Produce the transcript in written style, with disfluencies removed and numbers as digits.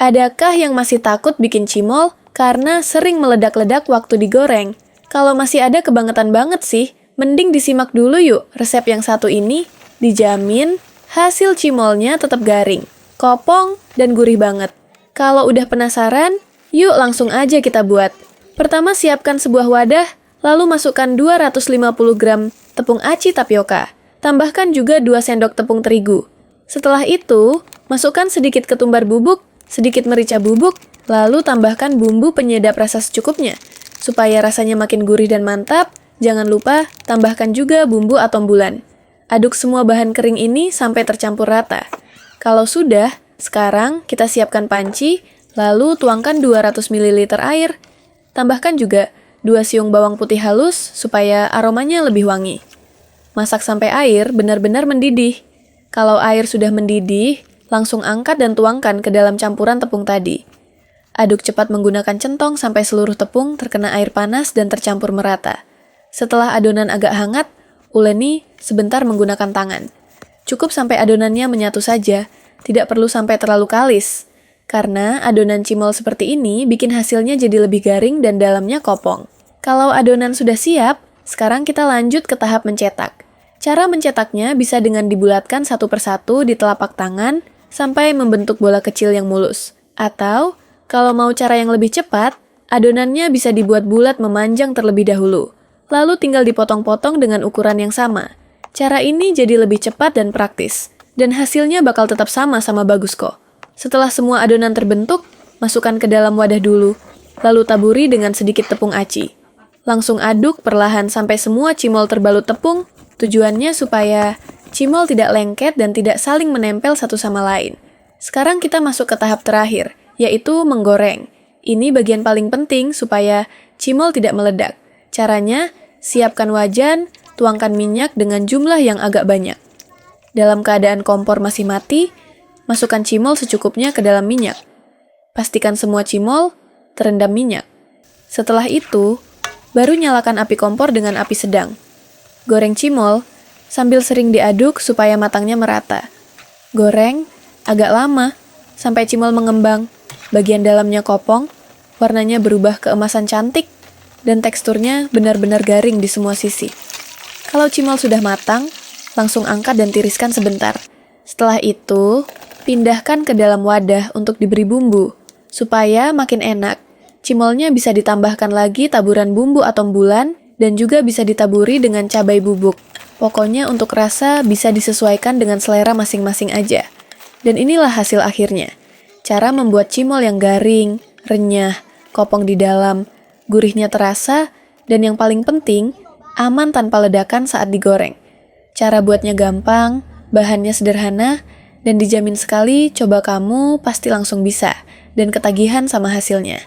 Adakah yang masih takut bikin cimol karena sering meledak-ledak waktu digoreng? Kalau masih ada kebangetan banget sih, mending disimak dulu yuk resep yang satu ini. Dijamin hasil cimolnya tetap garing, kopong, dan gurih banget. Kalau udah penasaran, yuk langsung aja kita buat. Pertama siapkan sebuah wadah, lalu masukkan 250 gram tepung aci tapioka. Tambahkan juga 2 sendok tepung terigu. Setelah itu, masukkan sedikit ketumbar bubuk, sedikit merica bubuk, lalu tambahkan bumbu penyedap rasa secukupnya. Supaya rasanya makin gurih dan mantap, jangan lupa tambahkan juga bumbu atombulan. Aduk semua bahan kering ini sampai tercampur rata. Kalau sudah, sekarang kita siapkan panci, lalu tuangkan 200 ml air. Tambahkan juga 2 siung bawang putih halus supaya aromanya lebih wangi. Masak sampai air benar-benar mendidih. Kalau air sudah mendidih, langsung angkat dan tuangkan ke dalam campuran tepung tadi. Aduk cepat menggunakan centong sampai seluruh tepung terkena air panas dan tercampur merata. Setelah adonan agak hangat, uleni sebentar menggunakan tangan. Cukup sampai adonannya menyatu saja, tidak perlu sampai terlalu kalis. Karena adonan cimol seperti ini bikin hasilnya jadi lebih garing dan dalamnya kopong. Kalau adonan sudah siap, sekarang kita lanjut ke tahap mencetak. Cara mencetaknya bisa dengan dibulatkan satu persatu di telapak tangan sampai membentuk bola kecil yang mulus. Atau, kalau mau cara yang lebih cepat, adonannya bisa dibuat bulat memanjang terlebih dahulu. Lalu tinggal dipotong-potong dengan ukuran yang sama. Cara ini jadi lebih cepat dan praktis. Dan hasilnya bakal tetap sama-sama bagus kok. Setelah semua adonan terbentuk, masukkan ke dalam wadah dulu. Lalu taburi dengan sedikit tepung aci. Langsung aduk perlahan sampai semua cimol terbalut tepung. Tujuannya supaya cimol tidak lengket dan tidak saling menempel satu sama lain. Sekarang kita masuk ke tahap terakhir, yaitu menggoreng. Ini bagian paling penting supaya cimol tidak meledak. Caranya, siapkan wajan, tuangkan minyak dengan jumlah yang agak banyak. Dalam keadaan kompor masih mati, masukkan cimol secukupnya ke dalam minyak. Pastikan semua cimol terendam minyak. Setelah itu, baru nyalakan api kompor dengan api sedang. Goreng cimol sambil sering diaduk supaya matangnya merata. Goreng agak lama sampai cimol mengembang, bagian dalamnya kopong, warnanya berubah keemasan cantik, dan teksturnya benar-benar garing di semua sisi. Kalau cimol sudah matang, langsung angkat dan tiriskan sebentar. Setelah itu, pindahkan ke dalam wadah untuk diberi bumbu, supaya makin enak. Cimolnya bisa ditambahkan lagi taburan bumbu atombulan, dan juga bisa ditaburi dengan cabai bubuk. Pokoknya untuk rasa bisa disesuaikan dengan selera masing-masing aja. Dan inilah hasil akhirnya. Cara membuat cimol yang garing, renyah, kopong di dalam, gurihnya terasa, dan yang paling penting, aman tanpa ledakan saat digoreng. Cara buatnya gampang, bahannya sederhana, dan dijamin sekali coba kamu pasti langsung bisa, dan ketagihan sama hasilnya.